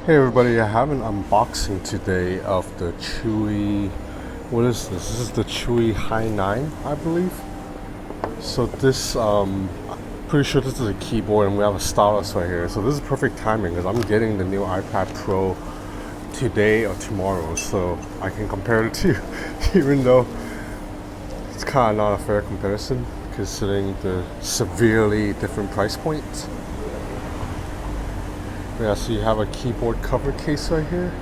Hey everybody, I have an unboxing today of the Chuwi. What is this? This is the Chuwi Hi9, I believe. So this, pretty sure this is a keyboard and we have a stylus right here. So this is perfect timing because I'm getting the new iPad Pro today or tomorrow, so I can compare the two. Even though it's kind of not a fair comparison considering the severely different price points. Yeah, so you have a keyboard cover case right here.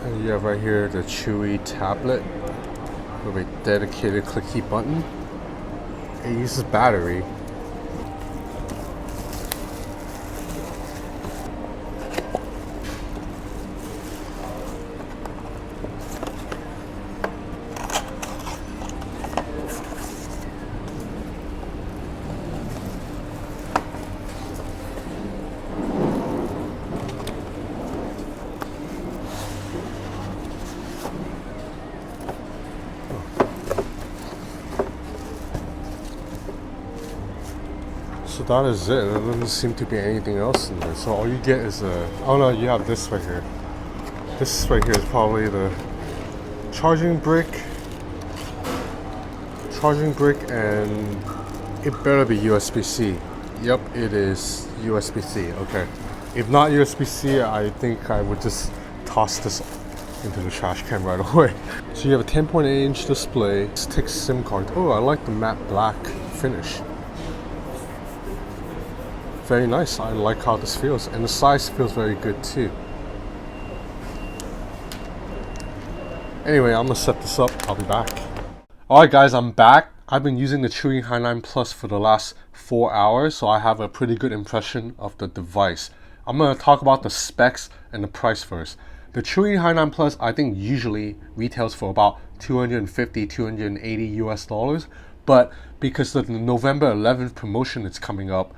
And you have right here the Chuwi tablet with a dedicated clicky button. It uses battery. So that is it. There doesn't seem to be anything else in there. So all you get is a... Oh no, you have this right here. This right here is probably the charging brick. And it better be USB-C. Yep, it is USB-C. Okay. If not USB-C, I think I would just toss this into the trash can right away. So you have a 10.8-inch display. 6 SIM card. Oh, I like the matte black finish. Very nice. I like how this feels, and the size feels very good too. Anyway, I'm gonna set this up. I'll be back. Alright guys, I'm back. I've been using the Chuwi Hi9 Plus for the last 4 hours, so I have a pretty good impression of the device. I'm gonna talk about the specs and the price first. The Chuwi Hi9 Plus I think usually retails for about $250, $280 US, but because of the November 11th promotion is coming up,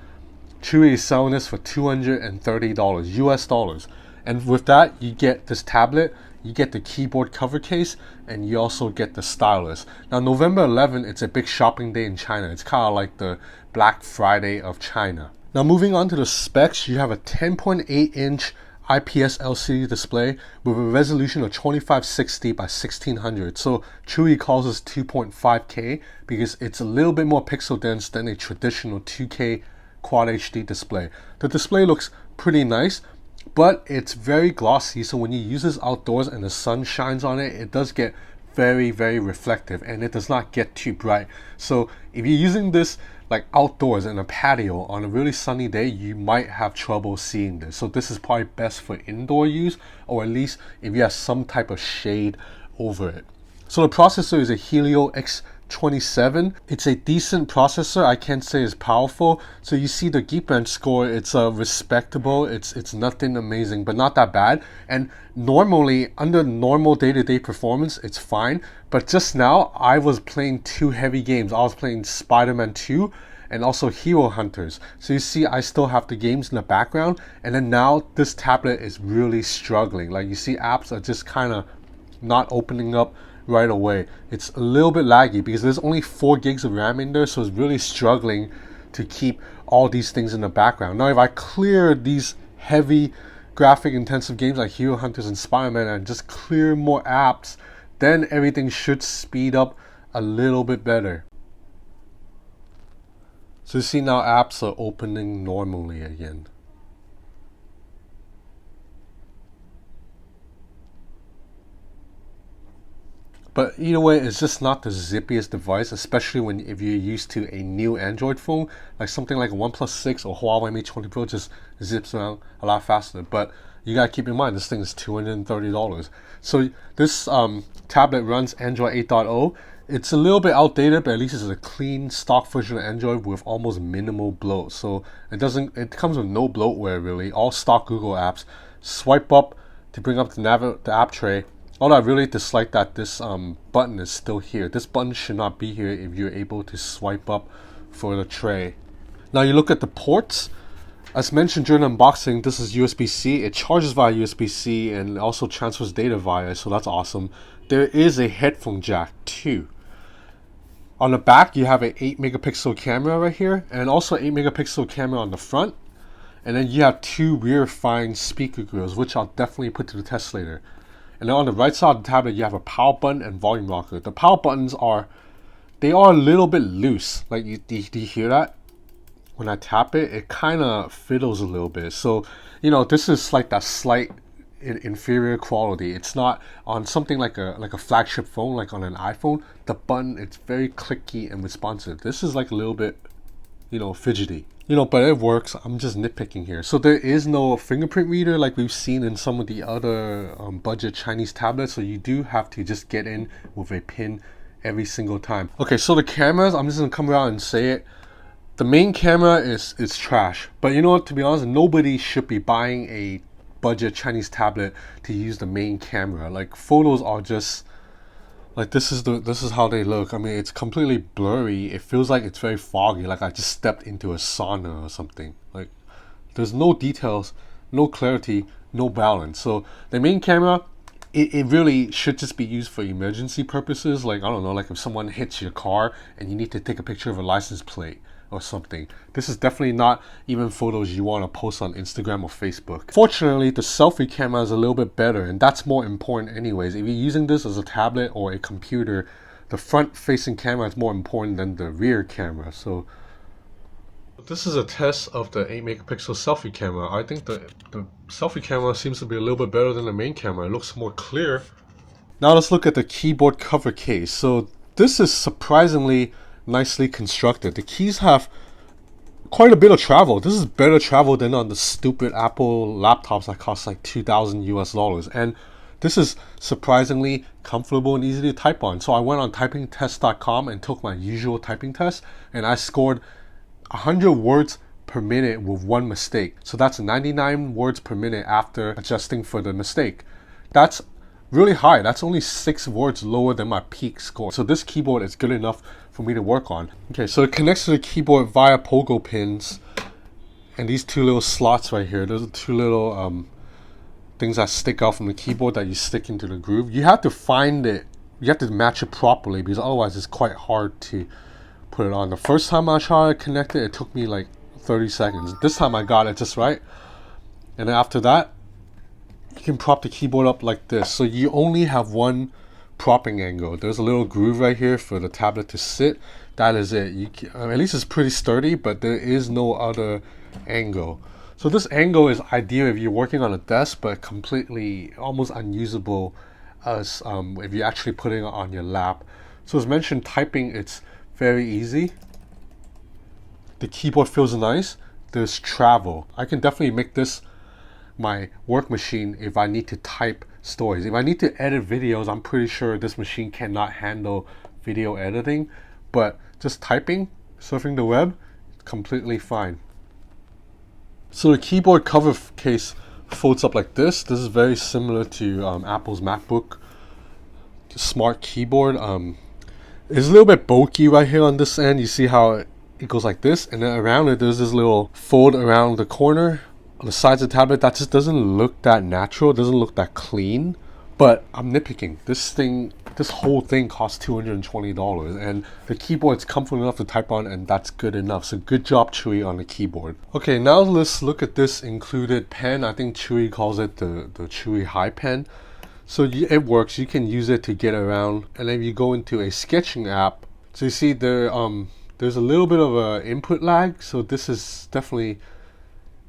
Chuwi is selling this for $230 US. And with that, you get this tablet, you get the keyboard cover case, and you also get the stylus. Now, November 11th, it's a big shopping day in China. It's kind of like the Black Friday of China. Now, moving on to the specs, you have a 10.8-inch IPS LCD display with a resolution of 2560 by 1600. So Chuwi calls this 2.5K because it's a little bit more pixel dense than a traditional 2K Quad HD display. The display looks pretty nice, but it's very glossy, so when you use this outdoors and the sun shines on it, it does get very, very reflective, and it does not get too bright. So if you're using this like outdoors in a patio on a really sunny day, you might have trouble seeing this. So this is probably best for indoor use, or at least if you have some type of shade over it. So the processor is a Helio X27. It's a decent processor. I can't say it's powerful. So you see the Geekbench score, it's respectable. It's nothing amazing, but not that bad. And normally, under normal day-to-day performance, it's fine. But just now, I was playing 2 heavy games. I was playing Spider-Man 2 and also Hero Hunters. So you see, I still have the games in the background. And then now, this tablet is really struggling. Like you see, apps are just kind of not opening up right away. It's a little bit laggy because there's only 4 gigs of RAM in there, so it's really struggling to keep all these things in the background. Now if I clear these heavy graphic intensive games like Hero Hunters and Spider-Man and just clear more apps, then everything should speed up a little bit better. So you see now apps are opening normally again. But either way, it's just not the zippiest device, especially if you're used to a new Android phone, like something like a OnePlus 6 or Huawei Mate 20 Pro just zips around a lot faster. But you gotta keep in mind, this thing is $230. So this tablet runs Android 8.0. It's a little bit outdated, but at least it's a clean stock version of Android with almost minimal bloat. So it comes with no bloatware really, all stock Google apps. Swipe up to bring up the app tray. Although I really dislike that this button is still here. This button should not be here if you're able to swipe up for the tray. Now you look at the ports. As mentioned during the unboxing, this is USB-C. It charges via USB-C and also transfers data via, so that's awesome. There is a headphone jack too. On the back, you have an 8 megapixel camera right here, and also 8 megapixel camera on the front. And then you have 2 rear fine speaker grills, which I'll definitely put to the test later. And then on the right side of the tablet, you have a power button and volume rocker. The power buttons are a little bit loose. Like, do you hear that? When I tap it, it kind of fiddles a little bit. So, this is like that slight inferior quality. It's not on something like a flagship phone, like on an iPhone. The button, it's very clicky and responsive. This is like a little bit, fidgety. But it works. I'm just nitpicking here. So there is no fingerprint reader like we've seen in some of the other budget Chinese tablets. So you do have to just get in with a pin every single time. Okay, so the cameras, I'm just gonna come around and say it. The main camera is trash. But you know what? To be honest, nobody should be buying a budget Chinese tablet to use the main camera. Like, photos are just like, this is how they look. I mean, it's completely blurry. It feels like it's very foggy, like I just stepped into a sauna or something. Like, there's no details, no clarity, no balance. So the main camera, it really should just be used for emergency purposes. Like, I don't know, like if someone hits your car and you need to take a picture of a license plate or something. This is definitely not even photos you want to post on Instagram or Facebook. Fortunately, the selfie camera is a little bit better, and that's more important anyways. If you're using this as a tablet or a computer, the front facing camera is more important than the rear camera. So this is a test of the 8 megapixel selfie camera. I think the selfie camera seems to be a little bit better than the main camera. It looks more clear. Now let's look at the keyboard cover case. So this is surprisingly nicely constructed. The keys have quite a bit of travel. This is better travel than on the stupid Apple laptops that cost like $2,000 US. And this is surprisingly comfortable and easy to type on. So I went on typingtest.com and took my usual typing test, and I scored 100 words per minute with one mistake. So that's 99 words per minute after adjusting for the mistake. That's really high. That's only 6 words lower than my peak score. So this keyboard is good enough for me to work on. Okay, so it connects to the keyboard via pogo pins and these 2 little slots right here. Those are 2 little things that stick out from the keyboard that you stick into the groove. You have to find it. You have to match it properly, because otherwise it's quite hard to put it on. The first time I tried to connect it, it took me like 30 seconds. This time I got it just right. And then after that, you can prop the keyboard up like this. So you only have one propping angle. There's a little groove right here for the tablet to sit. That is it. At least it's pretty sturdy, but there is no other angle. So this angle is ideal if you're working on a desk, but completely almost unusable as if you're actually putting it on your lap. So as mentioned, typing, it's very easy. The keyboard feels nice. There's travel. I can definitely make this my work machine if I need to type stories. If I need to edit videos, I'm pretty sure this machine cannot handle video editing, but just typing, surfing the web, completely fine. So the keyboard cover case folds up like this. This is very similar to Apple's MacBook Smart Keyboard. It's a little bit bulky right here on this end. You see how it goes like this, and then around it there's this little fold around the corner on the sides of the tablet that just doesn't look that natural. It doesn't look that clean. But I'm nitpicking. This whole thing costs $220, and the keyboard's comfortable enough to type on, and that's good enough. So good job, Chuwi, on the keyboard. Okay, now let's look at this included pen. I think Chuwi calls it the Chuwi Hi pen. So it works. You can use it to get around, and then you go into a sketching app. So you see there's a little bit of a input lag. So this is definitely,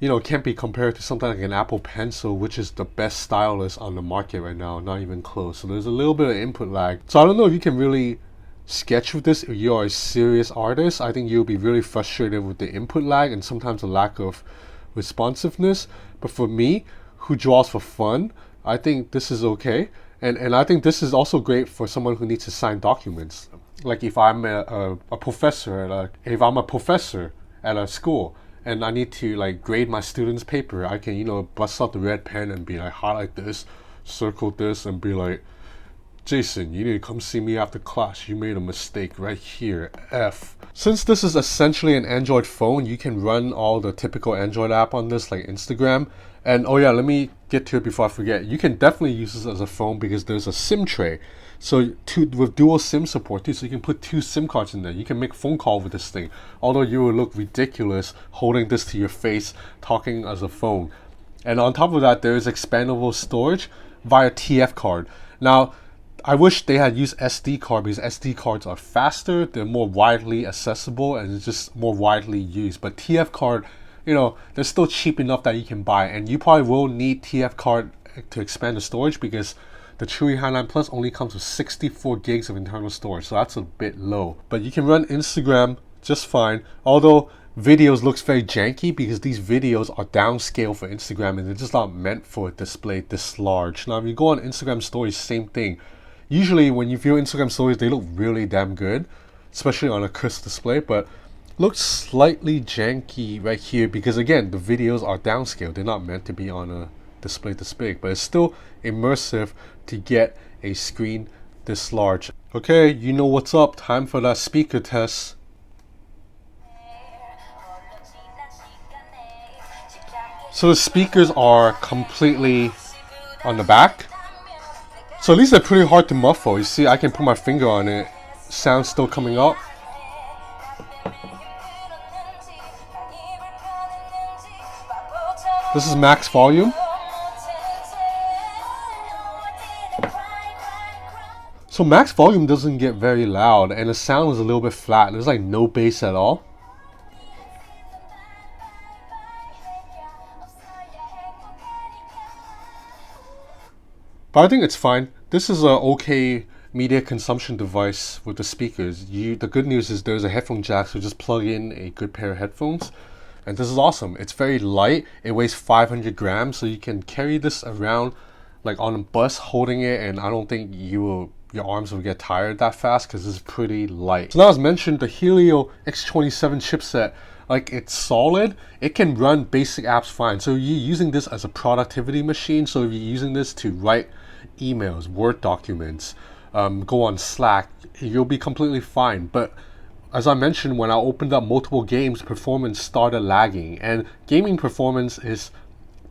it can't be compared to something like an Apple Pencil, which is the best stylus on the market right now, not even close. So there's a little bit of input lag. So I don't know if you can really sketch with this if you are a serious artist. I think you'll be really frustrated with the input lag and sometimes the lack of responsiveness. But for me, who draws for fun, I think this is okay. And I think this is also great for someone who needs to sign documents. Like if I'm a professor at a school, and I need to like grade my students' paper, I can, bust out the red pen and be like, highlight this, circle this, and be like, Jason, you need to come see me after class. You made a mistake right here, F. Since this is essentially an Android phone, you can run all the typical Android app on this, like Instagram. And oh yeah, let me get to it before I forget. You can definitely use this as a phone because there's a SIM tray. So with dual SIM support too, so you can put 2 SIM cards in there. You can make phone call with this thing. Although you will look ridiculous holding this to your face, talking as a phone. And on top of that, there is expandable storage via TF card. Now, I wish they had used SD card because SD cards are faster, they're more widely accessible, and it's just more widely used. But TF card, you know, they're still cheap enough that you can buy, and you probably will need TF card to expand the storage because the Chuwi Hi9 Plus only comes with 64 gigs of internal storage, so that's a bit low. But you can run Instagram just fine, although videos looks very janky because these videos are downscaled for Instagram and they're just not meant for a display this large. Now if you go on Instagram stories, same thing. Usually when you view Instagram stories, they look really damn good, especially on a crisp display, but looks slightly janky right here because again, the videos are downscaled. They're not meant to be on a display this big, but it's still immersive to get a screen this large. Okay, you know what's up. Time for that speaker test. So the speakers are completely on the back. So these are pretty hard to muffle. You see, I can put my finger on it. Sound's still coming up. This is max volume. So max volume doesn't get very loud and the sound is a little bit flat. There's like no bass at all. But I think it's fine. This is a okay media consumption device with the speakers. The good news is there's a headphone jack, so just plug in a good pair of headphones. And this is awesome. It's very light. It weighs 500 grams, so you can carry this around like on a bus holding it, and I don't think your arms will get tired that fast because it's pretty light. So now as mentioned, the Helio X27 chipset, like it's solid. It can run basic apps fine. So you're using this as a productivity machine. So if you're using this to write emails, Word documents, go on Slack, you'll be completely fine. But as I mentioned, when I opened up multiple games, performance started lagging, and gaming performance is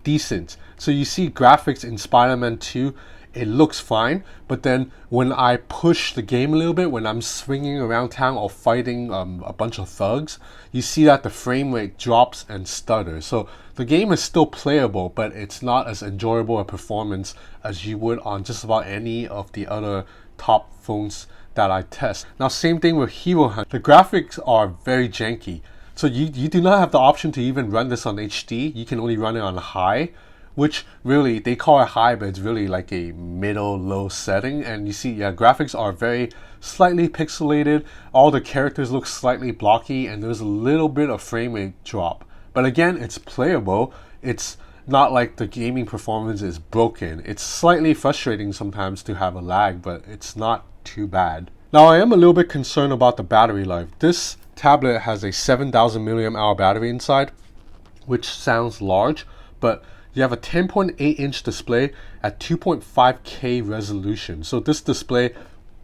decent. So you see graphics in Spider-Man 2, it looks fine, but then when I push the game a little bit, when I'm swinging around town or fighting a bunch of thugs, you see that the frame rate drops and stutters. So the game is still playable, but it's not as enjoyable a performance as you would on just about any of the other top phones that I test. Now same thing with Hero Hunt. The graphics are very janky. So you do not have the option to even run this on HD. You can only run it on high, which really, they call it high, but it's really like a middle low setting. And you see, yeah, graphics are very slightly pixelated. All the characters look slightly blocky, and there's a little bit of frame rate drop. But again, it's playable. It's not like the gaming performance is broken. It's slightly frustrating sometimes to have a lag, but it's not too bad. Now I am a little bit concerned about the battery life. This tablet has a 7,000 milliamp hour battery inside, which sounds large, but you have a 10.8 inch display at 2.5K resolution. So this display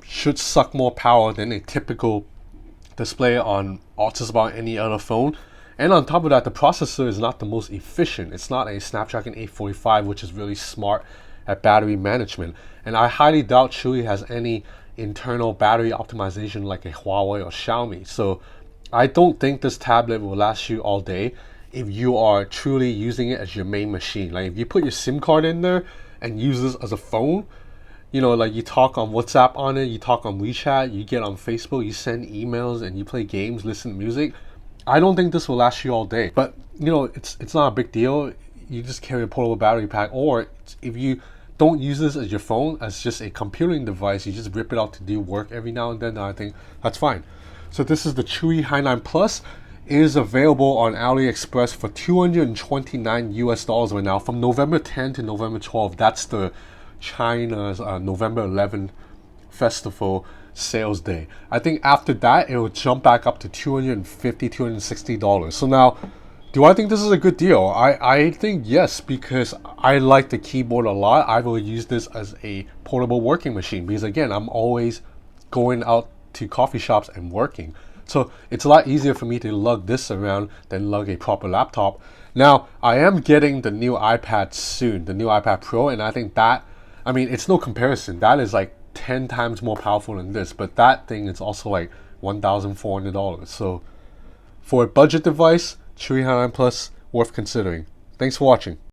should suck more power than a typical display on just about any other phone. And on top of that, the processor is not the most efficient. It's not a Snapdragon 845, which is really smart at battery management. And I highly doubt Chuwi has any internal battery optimization like a Huawei or Xiaomi. So I don't think this tablet will last you all day if you are truly using it as your main machine. Like if you put your SIM card in there and use this as a phone, you know, like you talk on WhatsApp on it, you talk on WeChat, you get on Facebook, you send emails and you play games, listen to music, I don't think this will last you all day. But you know, it's not a big deal. You just carry a portable battery pack, or if you don't use this as your phone, as just a computing device, you just rip it out to do work every now and then, I think that's fine. So this is the Chuwi Hi9 Plus. It is available on AliExpress for $229 US right now from November 10 to November 12. That's the China's November 11 festival sales day. I think after that, it will jump back up to $250, $260. So now, do I think this is a good deal? I think yes, because I like the keyboard a lot. I will use this as a portable working machine because again, I'm always going out to coffee shops and working. So it's a lot easier for me to lug this around than lug a proper laptop. Now, I am getting the new iPad soon, the new iPad Pro, and I think that, I mean, it's no comparison. That is like 10 times more powerful than this, but that thing is also like $1,400. So for a budget device, Chuwi Hi9 Plus, worth considering. Thanks for watching.